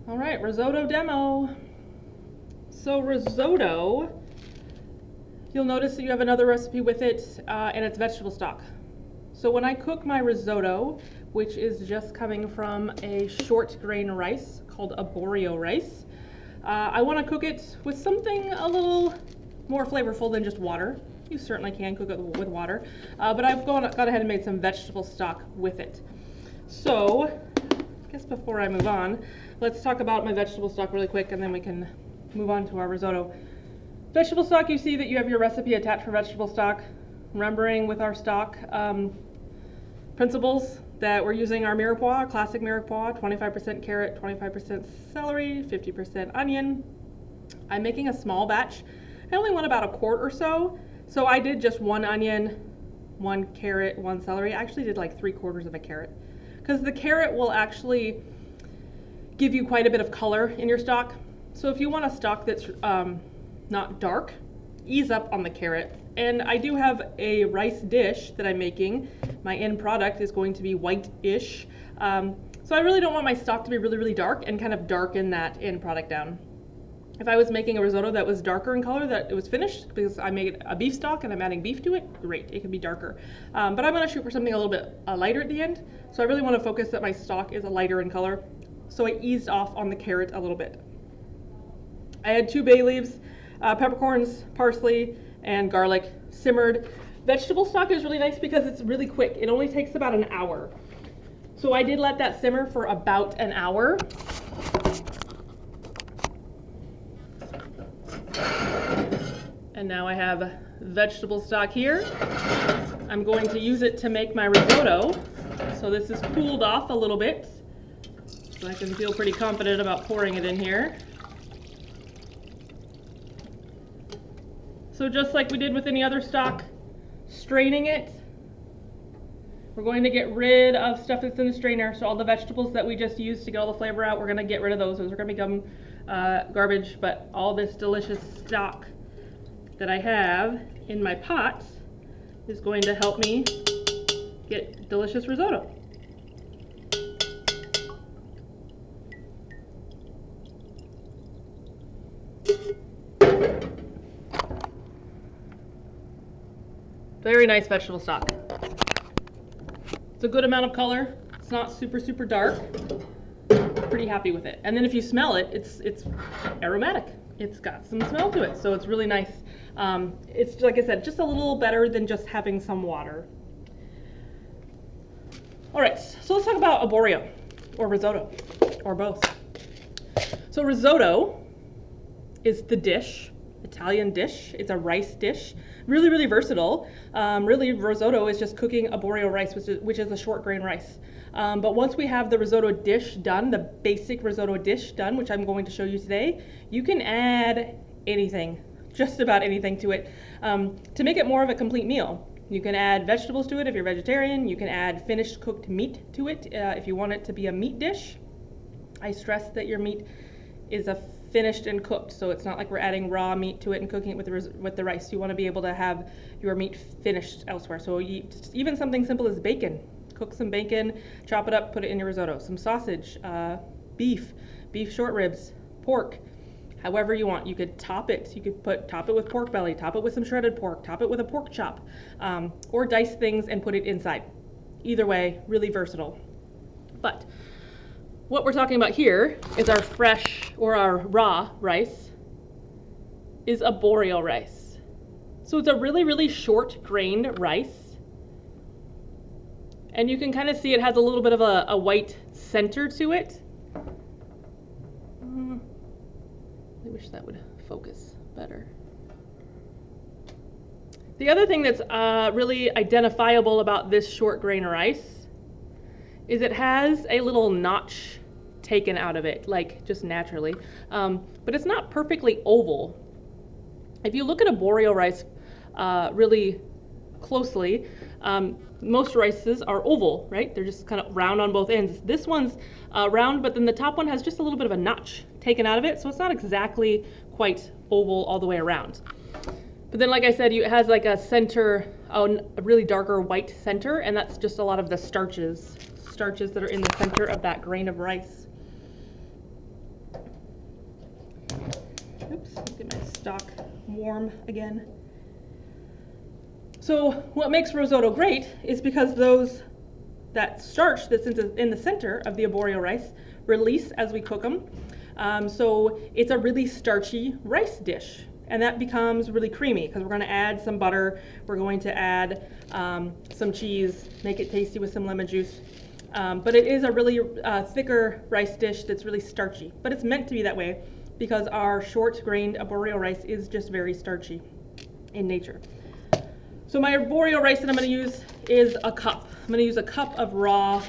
All right, risotto demo. So risotto, you'll notice that you have another recipe with it, and it's vegetable stock. So when I cook my risotto, which is just coming from a short grain rice called arborio rice, I want to cook it with something a little more flavorful than just water. You certainly can cook it with water, but I've gone ahead and made some vegetable stock with it. So I guess before I move on, let's talk about my vegetable stock really quick, and then we can move on to our risotto. Vegetable stock, you see that you have your recipe attached for vegetable stock. Remembering with our stock principles that we're using our mirepoix, classic mirepoix, 25% carrot, 25% celery, 50% onion. I'm making a small batch. I only want about a quart or so. So I did just 1 onion, 1 carrot, 1 celery. I actually did like 3/4 of a carrot, because the carrot will actually give you quite a bit of color in your stock. So if you want a stock that's not dark, ease up on the carrot. And I do have a rice dish that I'm making. My end product is going to be white-ish. So I really don't want my stock to be really, really dark, and kind of darken that end product down. If I was making a risotto that was darker in color, that it was finished, because I made a beef stock and I'm adding beef to it, great, it can be darker. But I'm gonna shoot for something a little bit lighter at the end. So I really wanna focus that my stock is a lighter in color. So I eased off on the carrot a little bit. I had 2 bay leaves, peppercorns, parsley, and garlic simmered. Vegetable stock is really nice because it's really quick. It only takes about an hour. So I did let that simmer for about an hour. And now I have vegetable stock here. I'm going to use it to make my risotto. So this is cooled off a little bit, so I can feel pretty confident about pouring it in here. So just like we did with any other stock, straining it. We're going to get rid of stuff that's in the strainer. So all the vegetables that we just used to get all the flavor out, we're going to get rid of those. Those are going to become garbage, but all this delicious stock that I have in my pot is going to help me get delicious risotto. Very nice vegetable stock. It's a good amount of color. It's not super, super dark. Pretty happy with it. And then if you smell it, it's aromatic. It's got some smell to it, so it's really nice. It's, like I said, just a little better than just having some water. All right, so let's talk about arborio, or risotto, or both. So risotto is the dish, Italian dish. It's a rice dish. Really, really versatile. Really, risotto is just cooking arborio rice, which is a short grain rice. But once we have the risotto dish done, the basic risotto dish done, which I'm going to show you today, you can add anything, just about anything to it, to make it more of a complete meal. You can add vegetables to it if you're vegetarian. You can add finished cooked meat to it if you want it to be a meat dish. I stress that your meat is a finished and cooked, so it's not like we're adding raw meat to it and cooking it with the rice. You want to be able to have your meat finished elsewhere. So even something simple as bacon. Cook some bacon, chop it up, put it in your risotto. Some sausage, beef short ribs, pork, however you want. You could top it. You could top it with pork belly, top it with some shredded pork, top it with a pork chop, or dice things and put it inside. Either way, really versatile. But what we're talking about here is our fresh, or our raw rice, is arborio rice. So it's a really, really short grained rice. And you can kind of see it has a little bit of a white center to it. I wish that would focus better. The other thing that's really identifiable about this short grain rice is it has a little notch taken out of it, like just naturally. But it's not perfectly oval. If you look at arborio rice really closely, most rices are oval, right? They're just kind of round on both ends. This one's round, but then the top one has just a little bit of a notch taken out of it, so it's not exactly quite oval all the way around. But then, like I said, it has like a center, a really darker white center, and that's just a lot of the starches that are in the center of that grain of rice. Oops, let's get my stock warm again. So what makes risotto great is because that starch that's in the center of the arborio rice release as we cook them. So it's a really starchy rice dish, and that becomes really creamy because we're going to add some butter, we're going to add some cheese, make it tasty with some lemon juice. But it is a really thicker rice dish that's really starchy, but it's meant to be that way because our short-grained arborio rice is just very starchy in nature. So my arborio rice that I'm going to use is a cup. I'm going to use a cup of raw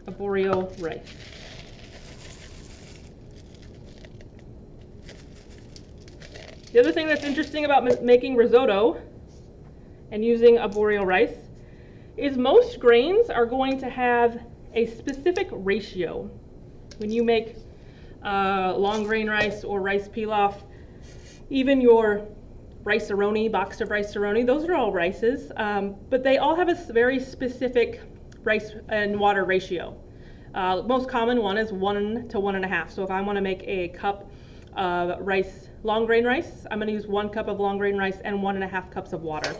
arborio rice. The other thing that's interesting about making risotto and using arborio rice is most grains are going to have a specific ratio. When you make long grain rice or rice pilaf, even your rice-a-roni, boxed of rice-a-roni, those are all rices, but they all have a very specific rice and water ratio. Most common one is 1 to 1.5. So if I want to make a cup of rice, long grain rice, I'm going to use 1 cup of long grain rice and 1.5 cups of water.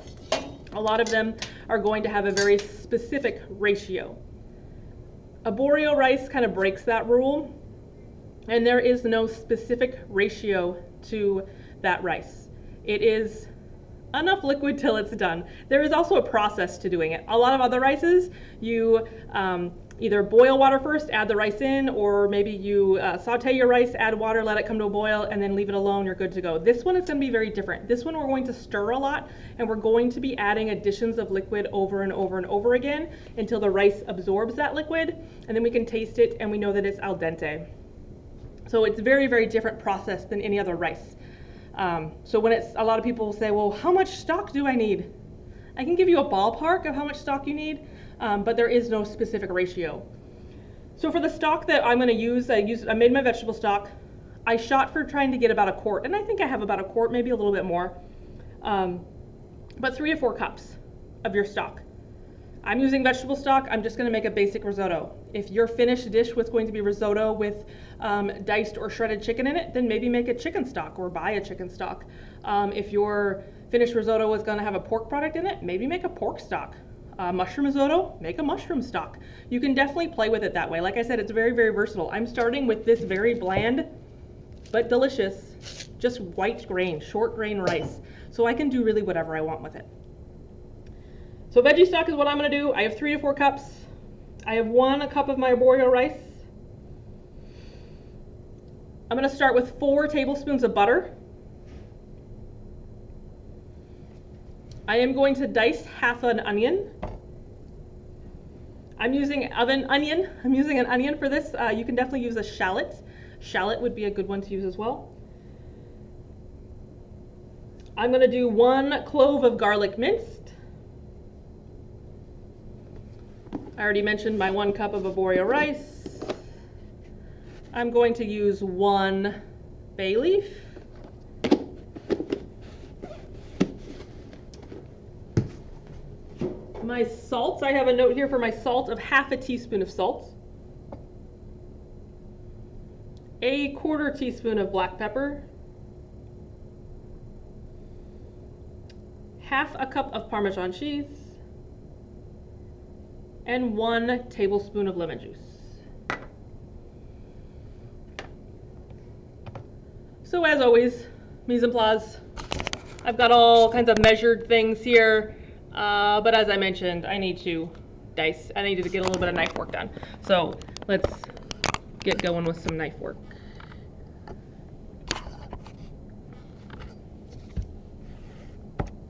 A lot of them are going to have a very specific ratio. Arborio rice kind of breaks that rule, and there is no specific ratio to that rice. It is enough liquid till it's done. There is also a process to doing it. A lot of other rices, you either boil water first, add the rice in, or maybe you saute your rice, add water, let it come to a boil, and then leave it alone, you're good to go. This one is going to be very different. This one we're going to stir a lot, and we're going to be adding additions of liquid over and over and over again until the rice absorbs that liquid, and then we can taste it and we know that it's al dente. So it's a very, very different process than any other rice. So when a lot of people say, well, how much stock do I need? I can give you a ballpark of how much stock you need, but there is no specific ratio. So for the stock that I'm going to use, I made my vegetable stock. I shot for trying to get about 1 quart, and I think I have about 1 quart, maybe a little bit more, but 3 to 4 cups of your stock. I'm using vegetable stock. I'm just going to make a basic risotto. If your finished dish was going to be risotto with diced or shredded chicken in it, then maybe make a chicken stock or buy a chicken stock. If your finished risotto was going to have a pork product in it, maybe make a pork stock. Mushroom risotto, make a mushroom stock. You can definitely play with it that way. Like I said, it's very, very versatile. I'm starting with this very bland but delicious, just white grain, short grain rice. So I can do really whatever I want with it. So veggie stock is what I'm going to do. I have 3 to 4 cups. I have 1 cup of my arborio rice. I'm going to start with 4 tablespoons of butter. I am going to dice half an onion. I'm using an onion for this. You can definitely use a shallot. Shallot would be a good one to use as well. I'm going to do 1 clove of garlic minced. I already mentioned my 1 cup of arborio rice. I'm going to use 1 bay leaf. My salts, I have a note here for my salt of half a teaspoon of salt. 1/4 teaspoon of black pepper. Half a cup of Parmesan cheese. And 1 tablespoon of lemon juice. So as always, mise en place. I've got all kinds of measured things here, but as I mentioned, I need to dice. I needed to get a little bit of knife work done. So let's get going with some knife work.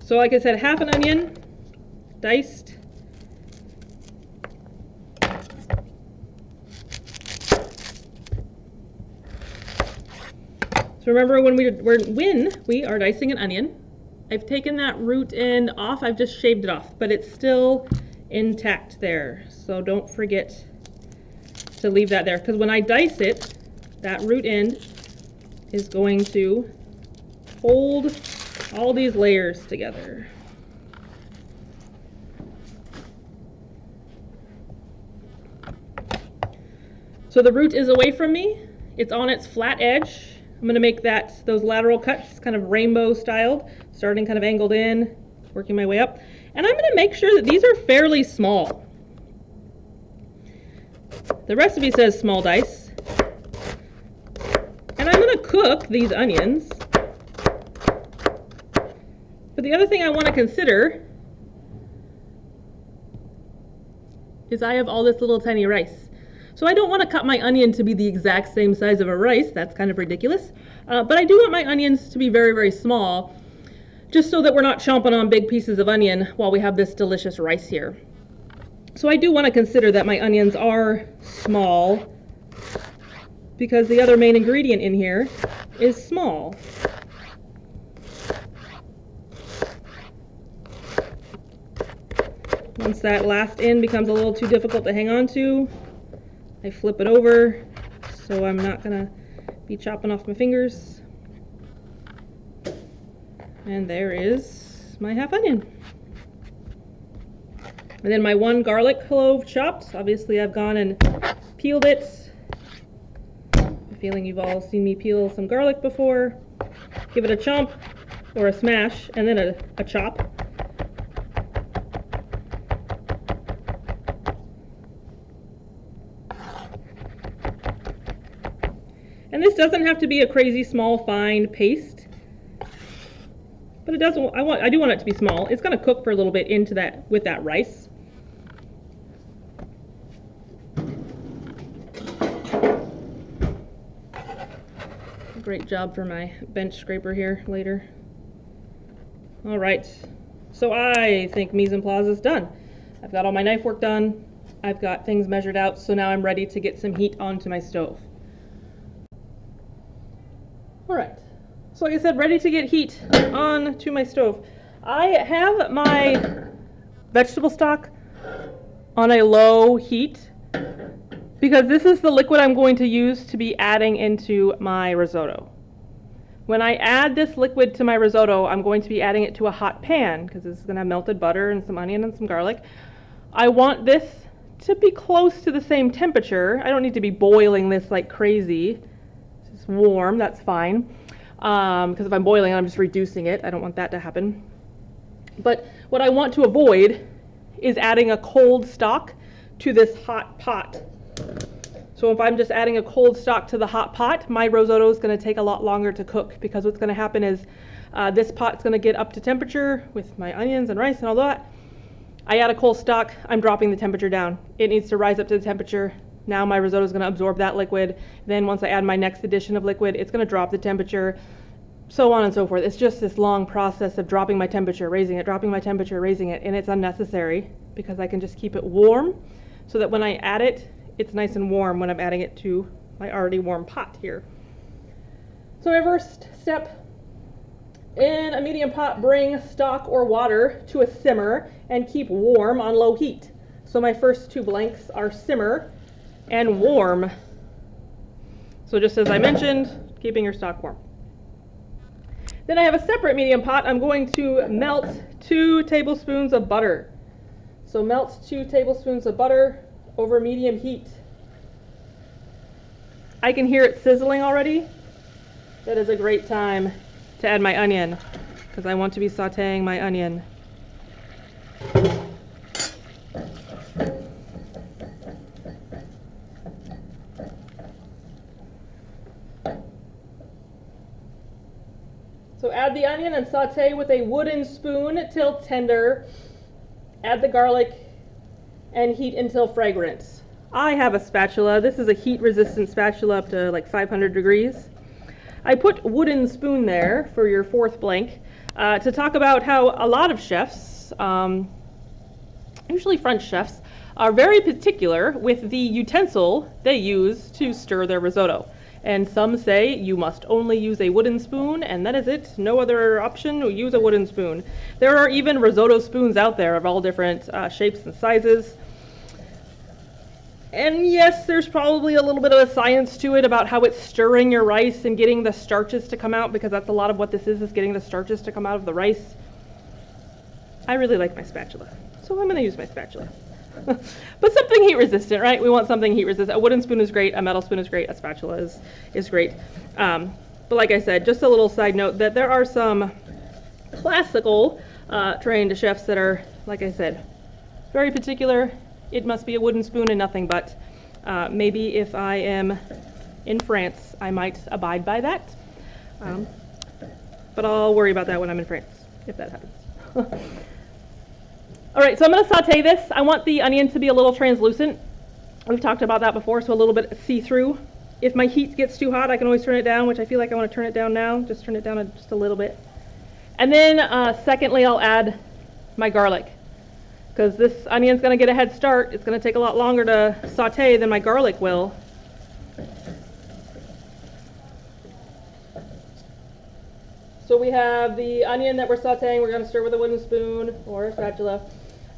So like I said, half an onion, diced. So remember when we are dicing an onion, I've taken that root end off, I've just shaved it off, but it's still intact there. So don't forget to leave that there, because when I dice it, that root end is going to hold all these layers together. So the root is away from me, it's on its flat edge. I'm gonna make those lateral cuts kind of rainbow styled, starting kind of angled in, working my way up. And I'm gonna make sure that these are fairly small. The recipe says small dice. And I'm gonna cook these onions. But the other thing I wanna consider is I have all this little tiny rice. So I don't want to cut my onion to be the exact same size of a rice. That's kind of ridiculous. But I do want my onions to be very, very small, just so that we're not chomping on big pieces of onion while we have this delicious rice here. So I do want to consider that my onions are small, because the other main ingredient in here is small. Once that last end becomes a little too difficult to hang on to, I flip it over so I'm not gonna be chopping off my fingers. And there is my half onion. And then my 1 garlic clove chopped. Obviously I've gone and peeled it. I'm feeling you've all seen me peel some garlic before. Give it a chomp or a smash and then a chop. And this doesn't have to be a crazy small fine paste, but it doesn't. I do want it to be small. It's going to cook for a little bit into that with that rice. Great job for my bench scraper here later. All right, so I think mise en place is done. I've got all my knife work done. I've got things measured out, so now I'm ready to get some heat onto my stove. All right, so like I said, ready to get heat on to my stove. I have my vegetable stock on a low heat because this is the liquid I'm going to use to be adding into my risotto. When I add this liquid to my risotto, I'm going to be adding it to a hot pan because this is going to have melted butter and some onion and some garlic. I want this to be close to the same temperature. I don't need to be boiling this like crazy. Warm, that's fine, because if I'm boiling it, I'm just reducing it. I don't want that to happen. But what I want to avoid is adding a cold stock to this hot pot. So if I'm just adding a cold stock to the hot pot, my risotto is going to take a lot longer to cook, because what's going to happen is this pot's going to get up to temperature with my onions and rice and all that. I add a cold stock, I'm dropping the temperature down. It needs to rise up to the temperature. Now my risotto is going to absorb that liquid. Then once I add my next addition of liquid, it's going to drop the temperature, so on and so forth. It's just this long process of dropping my temperature, raising it, dropping my temperature, raising it, and it's unnecessary because I can just keep it warm so that when I add it, it's nice and warm when I'm adding it to my already warm pot here. So my first step, in a medium pot, bring stock or water to a simmer and keep warm on low heat. So my first 2 blanks are simmer and warm. So just as I mentioned, keeping your stock warm. Then I have a separate medium pot. I'm going to melt 2 tablespoons of butter. So melt 2 tablespoons of butter over medium heat. I can hear it sizzling already. That is a great time to add my onion, because I want to be sauteing my onion. So add the onion and saute with a wooden spoon till tender. Add the garlic and heat until fragrant. I have a spatula. This is a heat-resistant spatula up to like 500 degrees. I put wooden spoon there for your 4th blank to talk about how a lot of chefs, usually French chefs, are very particular with the utensil they use to stir their risotto. And some say you must only use a wooden spoon, and that is it. No other option, use a wooden spoon. There are even risotto spoons out there of all different shapes and sizes. And yes, there's probably a little bit of a science to it about how it's stirring your rice and getting the starches to come out, because that's a lot of what this is getting the starches to come out of the rice. I really like my spatula, so I'm going to use my spatula. But something heat resistant, right? We want something heat resistant. A wooden spoon is great, a metal spoon is great, a spatula is great. But like I said, just a little side note that there are some classical trained chefs that are, like I said, very particular. It must be a wooden spoon and nothing but. Maybe if I am in France, I might abide by that. But I'll worry about that when I'm in France, if that happens. All right, so I'm going to saute this. I want the onion to be a little translucent. We've talked about that before, so a little bit see-through. If my heat gets too hot, I can always turn it down, which I feel like I want to turn it down now. Just turn it down just a little bit. And then secondly, I'll add my garlic, because this onion's going to get a head start. It's going to take a lot longer to saute than my garlic will. So we have the onion that we're sauteing. We're going to stir with a wooden spoon or a spatula.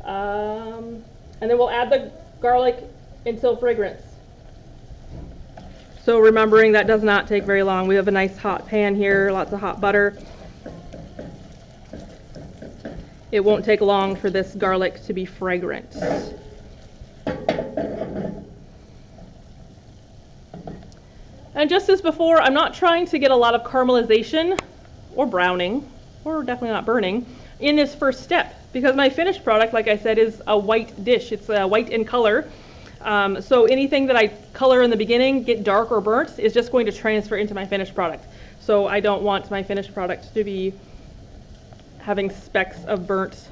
And then we'll add the garlic until fragrance. So remembering that does not take very long. We have a nice hot pan here, lots of hot butter. It won't take long for this garlic to be fragrant. And just as before, I'm not trying to get a lot of caramelization or browning, or definitely not burning, in this first step, because my finished product, like I said, is a white dish. It's white in color. So anything that I color in the beginning, get dark or burnt, is just going to transfer into my finished product. So I don't want my finished product to be having specks of burnt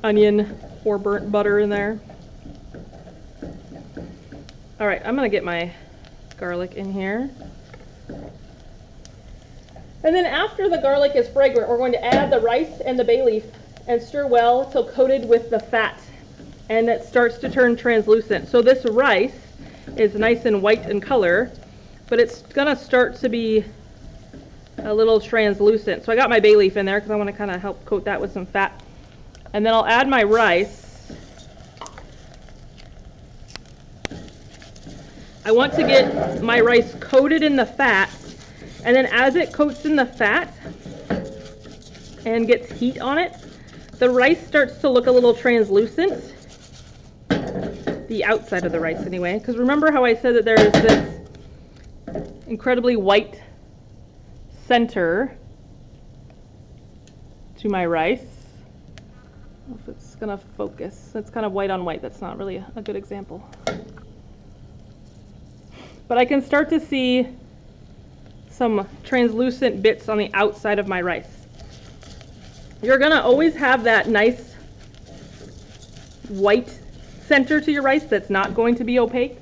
onion or burnt butter in there. All right, I'm gonna get my garlic in here. And then after the garlic is fragrant, we're going to add the rice and the bay leaf and stir well till coated with the fat, and it starts to turn translucent. So this rice is nice and white in color, but it's gonna start to be a little translucent. So I got my bay leaf in there because I want to kind of help coat that with some fat. And then I'll add my rice. I want to get my rice coated in the fat, and then as it coats in the fat and gets heat on it, the rice starts to look a little translucent. The outside of the rice anyway, because remember how I said that there is this incredibly white center to my rice. I don't know if it's gonna focus. It's kind of white on white. That's not really a good example. But I can start to see some translucent bits on the outside of my rice. You're gonna always have that nice white center to your rice that's not going to be opaque.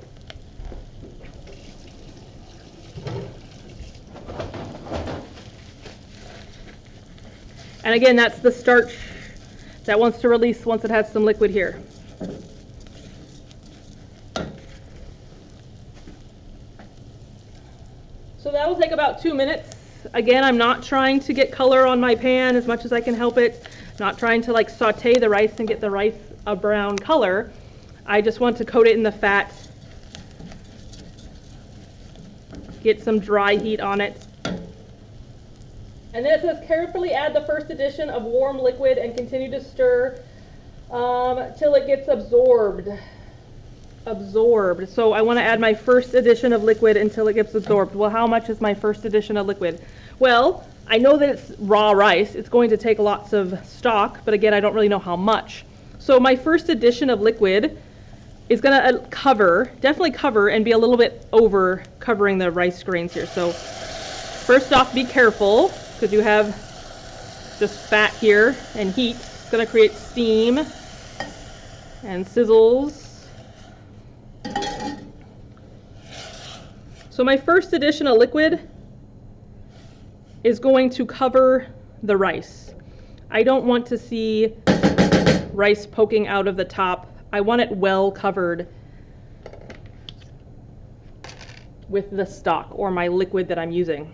And again, that's the starch that wants to release once it has some liquid here. So that'll take about 2 minutes. Again, I'm not trying to get color on my pan as much as I can help it. Not trying to like saute the rice and get the rice a brown color. I just want to coat it in the fat, get some dry heat on it. And then it says carefully add the first addition of warm liquid and continue to stir till it gets absorbed. So I want to add my first addition of liquid until it gets absorbed. Well, how much is my first addition of liquid? Well, I know that it's raw rice. It's going to take lots of stock, but again, I don't really know how much. So my first addition of liquid is going to definitely cover and be a little bit over covering the rice grains here. So first off, be careful, because you have just fat here and heat. It's going to create steam and sizzles. So my first addition of liquid is going to cover the rice. I don't want to see rice poking out of the top. I want it well covered with the stock or my liquid that I'm using.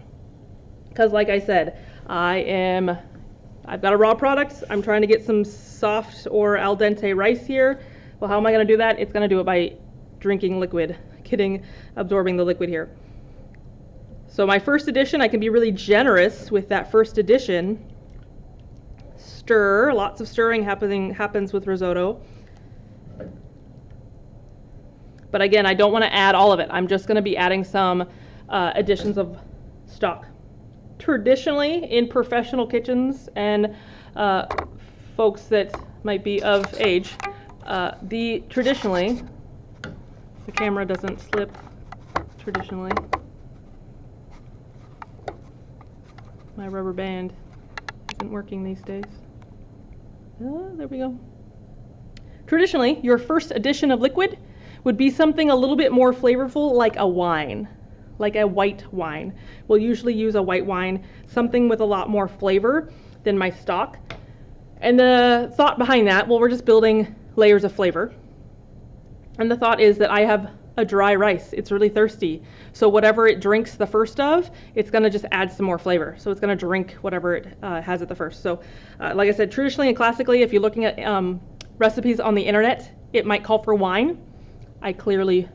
Because like I said, I've got a raw product. I'm trying to get some soft or al dente rice here. Well, how am I going to do that? It's going to do it by drinking liquid, absorbing the liquid here. So my first addition, I can be really generous with that first addition. Stir, lots of stirring happens with risotto. But again, I don't want to add all of it. I'm just going to be adding some additions of stock. Traditionally, in professional kitchens and folks that might be of age, traditionally, the camera doesn't slip traditionally. My rubber band isn't working these days. There we go. Traditionally, your first addition of liquid would be something a little bit more flavorful, like a wine, like a white wine. We'll usually use a white wine, something with a lot more flavor than my stock. And the thought behind that, well, we're just building layers of flavor. And the thought is that I have a dry rice. It's really thirsty. So whatever it drinks the first of, it's going to just add some more flavor. So it's going to drink whatever it has at the first. So like I said, traditionally and classically, if you're looking at recipes on the internet, it might call for wine. I clearly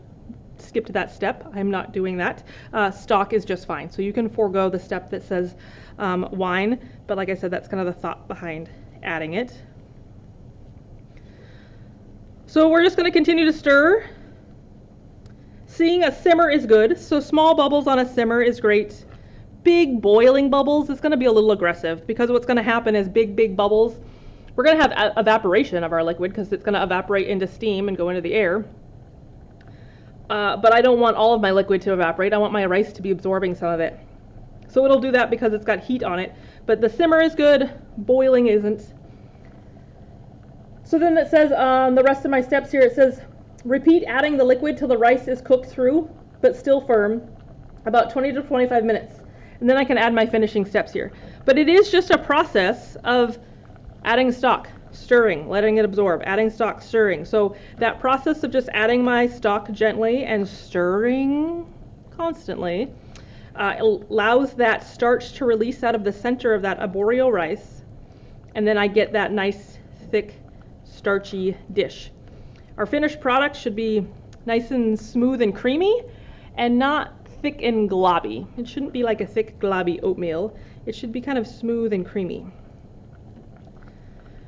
skipped that step. I'm not doing that. Stock is just fine. So you can forego the step that says wine. But like I said, that's kind of the thought behind adding it. So we're just going to continue to stir. Seeing a simmer is good. So small bubbles on a simmer is great. Big boiling bubbles is going to be a little aggressive, because what's going to happen is big bubbles. We're going to have evaporation of our liquid because it's going to evaporate into steam and go into the air. But I don't want all of my liquid to evaporate. I want my rice to be absorbing some of it. So it'll do that because it's got heat on it. But the simmer is good, boiling isn't. So then it says on the rest of my steps here, it says, repeat adding the liquid till the rice is cooked through, but still firm, about 20 to 25 minutes. And then I can add my finishing steps here. But it is just a process of adding stock, stirring, letting it absorb, adding stock, stirring. So that process of just adding my stock gently and stirring constantly allows that starch to release out of the center of that arborio rice, and then I get that nice, thick, starchy dish. Our finished product should be nice and smooth and creamy, and not thick and globby. It shouldn't be like a thick, globby oatmeal. It should be kind of smooth and creamy.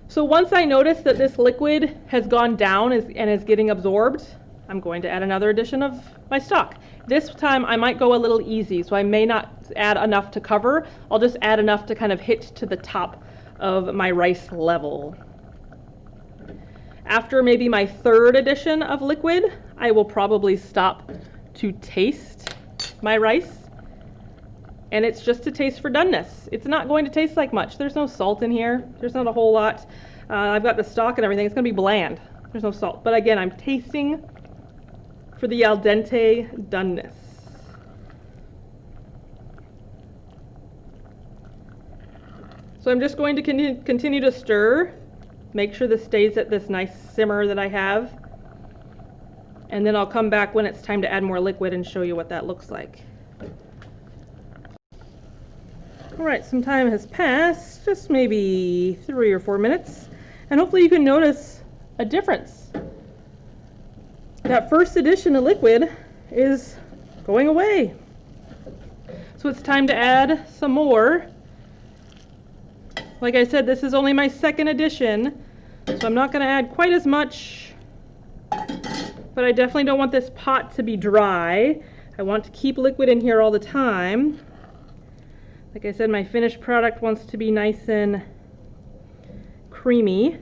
So once I notice that this liquid has gone down and is getting absorbed, I'm going to add another addition of my stock. This time I might go a little easy, so I may not add enough to cover. I'll just add enough to kind of hit to the top of my rice level. After maybe my third addition of liquid, I will probably stop to taste my rice. And it's just to taste for doneness. It's not going to taste like much. There's no salt in here. There's not a whole lot. I've got the stock and everything. It's going to be bland. There's no salt. But again, I'm tasting for the al dente doneness. So I'm just going to continue to stir. Make sure this stays at this nice simmer that I have. And then I'll come back when it's time to add more liquid and show you what that looks like. Alright, some time has passed, just maybe 3 or 4 minutes, and hopefully you can notice a difference. That first addition of liquid is going away. So it's time to add some more. Like I said, this is only my second addition, so I'm not going to add quite as much, but I definitely don't want this pot to be dry. I want to keep liquid in here all the time. Like I said, my finished product wants to be nice and creamy.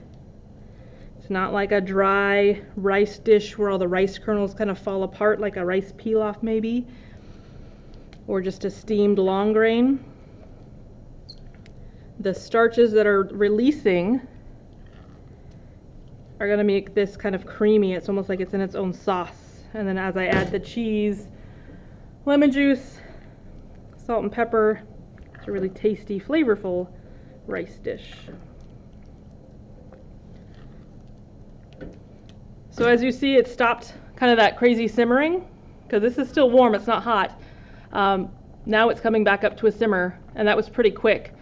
It's not like a dry rice dish where all the rice kernels kind of fall apart, like a rice pilaf maybe, or just a steamed long grain. The starches that are releasing are going to make this kind of creamy. It's almost like it's in its own sauce. And then as I add the cheese, lemon juice, salt and pepper, a really tasty, flavorful rice dish. So as you see, it stopped kind of that crazy simmering, because this is still warm, it's not hot. Now it's coming back up to a simmer, and that was pretty quick.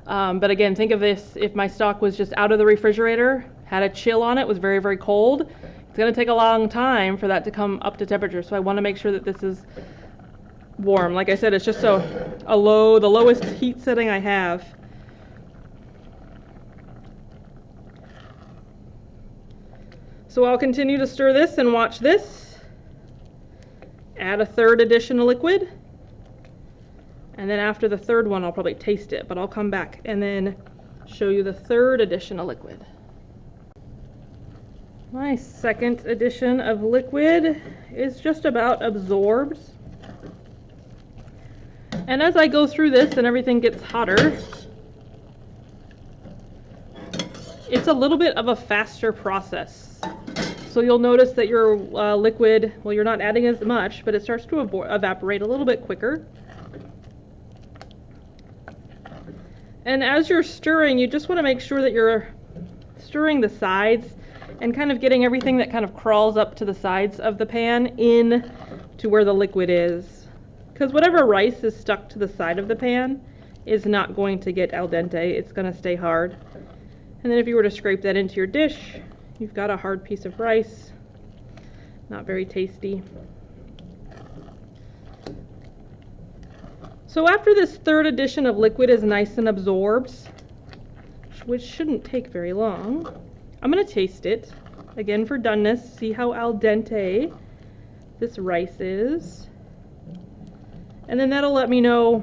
But again, think of this, if my stock was just out of the refrigerator, had a chill on it, was very, very cold, it's going to take a long time for that to come up to temperature. So I want to make sure that this is warm. Like I said, it's just the lowest heat setting I have. So I'll continue to stir this and watch this. Add a third addition of liquid. And then after the third one, I'll probably taste it, but I'll come back and then show you the third addition of liquid. My second addition of liquid is just about absorbed. And as I go through this and everything gets hotter, it's a little bit of a faster process. So you'll notice that your liquid, well, you're not adding as much, but it starts to evaporate a little bit quicker. And as you're stirring, you just want to make sure that you're stirring the sides and kind of getting everything that kind of crawls up to the sides of the pan in to where the liquid is. Because whatever rice is stuck to the side of the pan is not going to get al dente. It's going to stay hard. And then if you were to scrape that into your dish, you've got a hard piece of rice. Not very tasty. So after this third addition of liquid is nice and absorbed, which shouldn't take very long, I'm going to taste it, again for doneness, see how al dente this rice is. And then that'll let me know,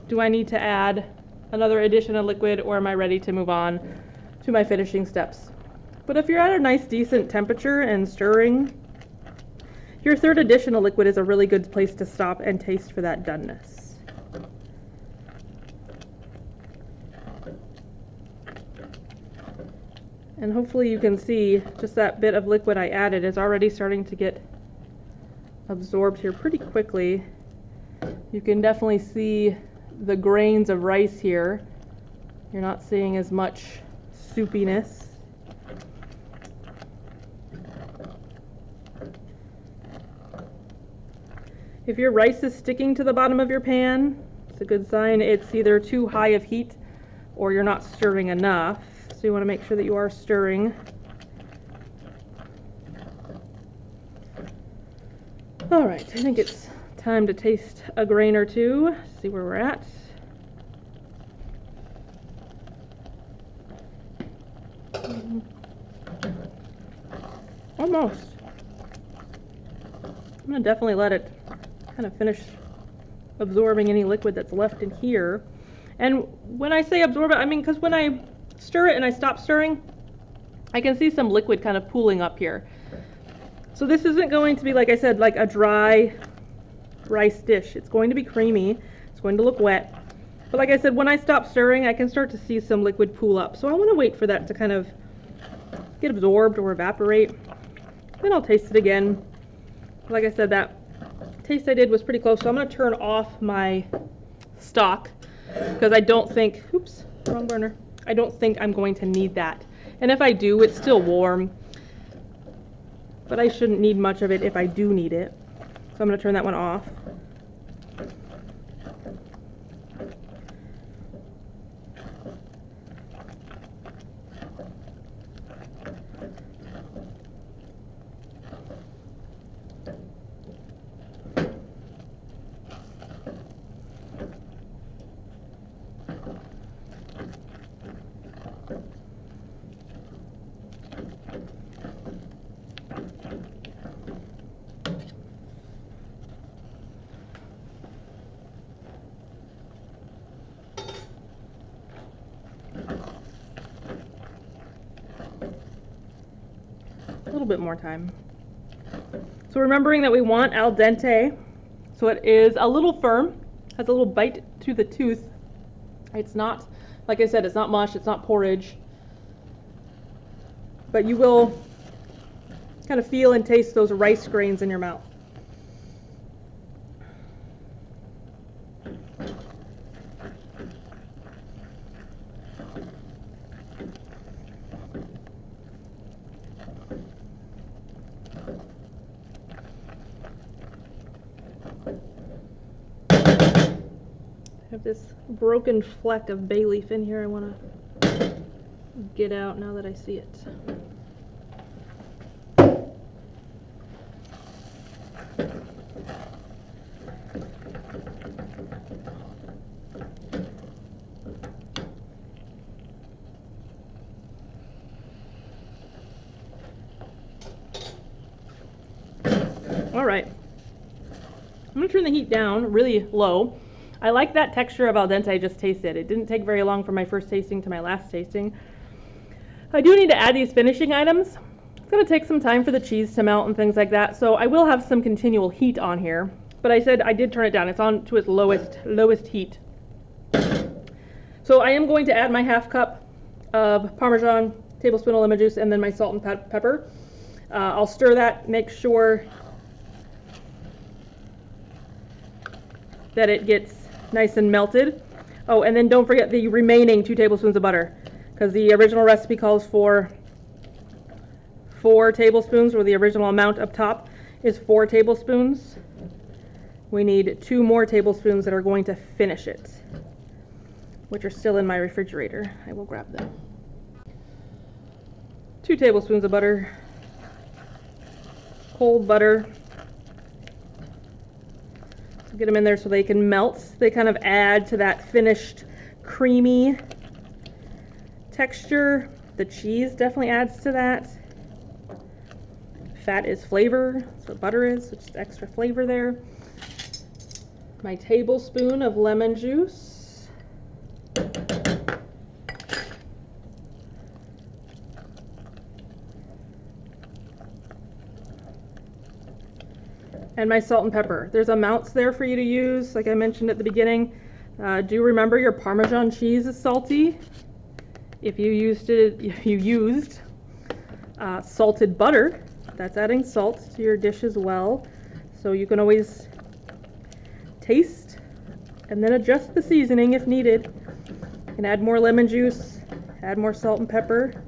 do I need to add another addition of liquid, or am I ready to move on to my finishing steps? But if you're at a nice decent temperature and stirring, your third addition of liquid is a really good place to stop and taste for that doneness. And hopefully you can see just that bit of liquid I added is already starting to get absorbed here pretty quickly. You can definitely see the grains of rice here. You're not seeing as much soupiness. If your rice is sticking to the bottom of your pan, it's a good sign it's either too high of heat or you're not stirring enough. So you want to make sure that you are stirring. All right, I think it's time to taste a grain or two, see where we're at. Almost. I'm going to definitely let it kind of finish absorbing any liquid that's left in here. And when I say absorb it, I mean because when I stir it and I stop stirring, I can see some liquid kind of pooling up here. So this isn't going to be, like I said, like a dry rice dish. It's going to be creamy. It's going to look wet. But like I said, when I stop stirring, I can start to see some liquid pool up. So I want to wait for that to kind of get absorbed or evaporate. Then I'll taste it again. Like I said, that taste I did was pretty close. So I'm going to turn off my stock because I don't think, oops, wrong burner. I don't think I'm going to need that. And if I do, it's still warm. But I shouldn't need much of it if I do need it. So I'm going to turn that one off. A little bit more time. So remembering that we want al dente, so it is a little firm, has a little bite to the tooth. It's not, like I said, it's not mush, it's not porridge, but you will kind of feel and taste those rice grains in your mouth. I have this broken fleck of bay leaf in here I want to get out now that I see it. All right, I'm going to turn the heat down really low. I like that texture of al dente I just tasted. It didn't take very long from my first tasting to my last tasting. I do need to add these finishing items. It's going to take some time for the cheese to melt and things like that, so I will have some continual heat on here. But I said I did turn it down. It's on to its lowest heat. So I am going to add my half cup of Parmesan, tablespoon of lemon juice, and then my salt and pepper. I'll stir that, make sure that it gets nice and melted. Oh, and then don't forget the remaining 2 tablespoons of butter, because the original recipe calls for 4 tablespoons, or the original amount up top is 4 tablespoons. We need 2 more tablespoons that are going to finish it, which are still in my refrigerator. I will grab them. 2 tablespoons of butter, cold butter. So get them in there so they can melt. They kind of add to that finished creamy texture. The cheese definitely adds to that. Fat is flavor, that's what butter is, so just extra flavor there. My tablespoon of lemon juice. And my salt and pepper. There's amounts there for you to use, like I mentioned at the beginning. Do remember your Parmesan cheese is salty. If you used salted butter, that's adding salt to your dish as well. So you can always taste and then adjust the seasoning if needed. You can add more lemon juice, add more salt and pepper.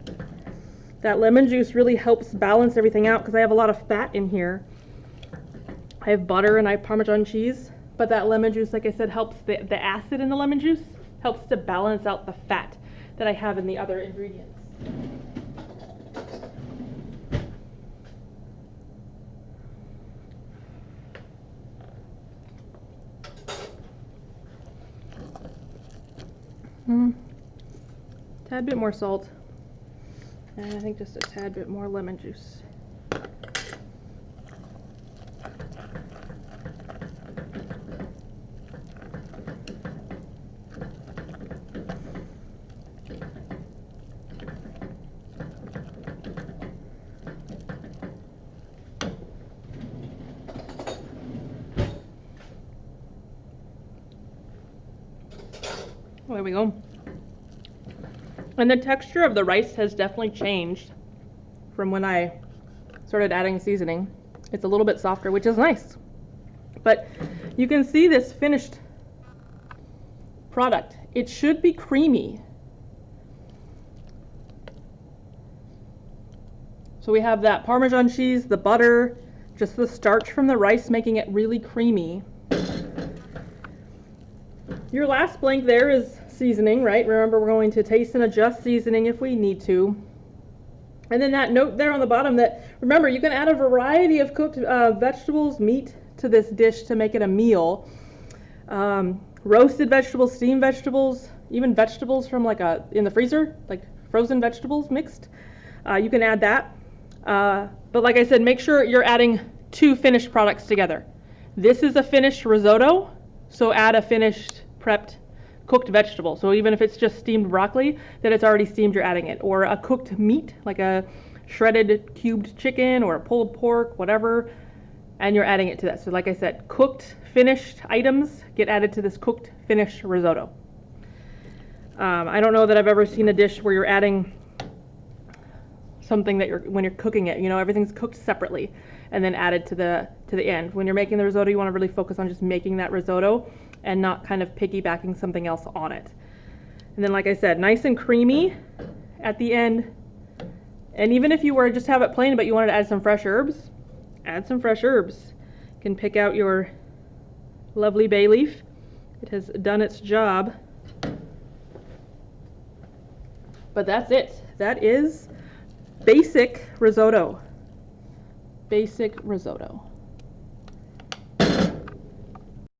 That lemon juice really helps balance everything out because I have a lot of fat in here. I have butter and I have Parmesan cheese, but that lemon juice, like I said, helps the acid in the lemon juice helps to balance out the fat that I have in the other ingredients. Tad bit more salt, and I think just a tad bit more lemon juice. Oh, there we go. And the texture of the rice has definitely changed from when I started adding seasoning. It's a little bit softer, which is nice. But you can see this finished product. It should be creamy. So we have that Parmesan cheese, the butter, just the starch from the rice making it really creamy. Your last blank there is seasoning, right? Remember, we're going to taste and adjust seasoning if we need to. And then that note there on the bottom that, remember, you can add a variety of cooked vegetables, meat to this dish to make it a meal. Roasted vegetables, steamed vegetables, even vegetables from in the freezer, like frozen vegetables mixed. You can add that. But like I said, make sure you're adding 2 finished products together. This is a finished risotto, so add a finished prepped cooked vegetable. So even if it's just steamed broccoli, that it's already steamed, you're adding it. Or a cooked meat, like a shredded cubed chicken or a pulled pork, whatever, and you're adding it to that. So like I said, cooked, finished items get added to this cooked, finished risotto. I don't know that I've ever seen a dish where you're adding something that when you're cooking it, everything's cooked separately and then added to the end. When you're making the risotto, you want to really focus on just making that risotto and not kind of piggybacking something else on it. And then, like I said, nice and creamy at the end. And even if you were to just have it plain, but you wanted to add some fresh herbs, add some fresh herbs. You can pick out your lovely bay leaf. It has done its job. But that's it. That is basic risotto. Basic risotto.